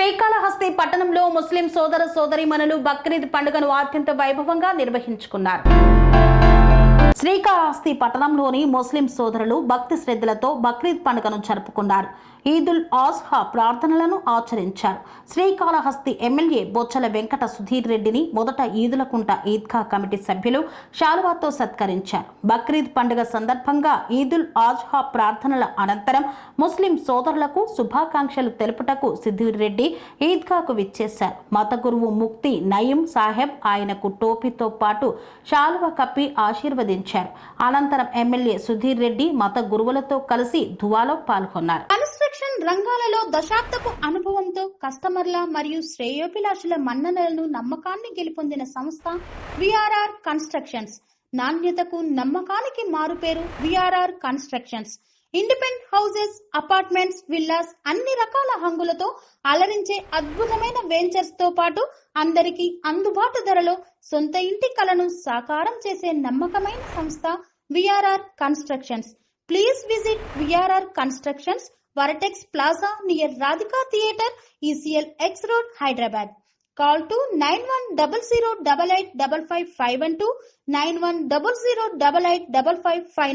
శ్రీకాళహస్తి పట్టణంలో ముస్లిం సోదర సోదరీమణులు బక్రీద్ పండుగను అత్యంత వైభవంగా నిర్వహించుకున్నారు. శ్రీకాళహస్తి పట్టణంలోని ముస్లిం సోదరులు భక్తి శ్రద్ధలతో బక్రీద్ పండుగను జరుపుకున్నారు. ఈదుల్ అజ్హా ప్రార్థనలను ఆచరించారు. శ్రీకాళహస్తి ఎమ్మెల్యే బొచ్చల వెంకట సుధీర్ రెడ్డిని మొదట ఈదులకుంట ఈద్గా కమిటీ సభ్యులు శాలువాతో సత్కరించారు. బక్రీద్ పండుగ సందర్భంగా ఈదుల్ అజ్హా ప్రార్థనల అనంతరం ముస్లిం సోదరులకు శుభాకాంక్షలు తెలుపుటకు సుధీర్ రెడ్డి ఈద్గాకు విచ్చేశారు. మత గురువు ముక్తి నయీం సాహెబ్ ఆయనకు టోపీతో పాటు శాలువా కప్పి ఆశీర్వదించారు. అనంతరం ఎమ్మెల్యే సుధీర్ రెడ్డి మత గురువులతో కలిసి దువాలో పాల్గొన్నారు. కన్స్ట్రక్షన్ రంగాలలో దశాబ్దపు అనుభవంతో కస్టమర్ల మరియు శ్రేయోభిలాషుల మన్ననలను నమ్మకాన్ని గెలుపొందిన సంస్థ విఆర్ఆర్ కన్స్ట్రక్షన్స్. నాణ్యతకు నమ్మకానికి మారుపేరు VRR constructions. Independent houses, apartments, villas అన్ని రకాల హంగులతో అలరించే అద్భుతమైన వెంచర్స్ తో పాటు అందరికీ అందుబాటు ధరలో సొంత ఇంటి కలను సాకారం చేసే నమ్మకమైన సంస్థ VRR constructions. Please visit VRR constructions, వరటెక్స్ plaza near Radhika theatre, ECL X Road, Hyderabad. Call to 910088555512 9100885559.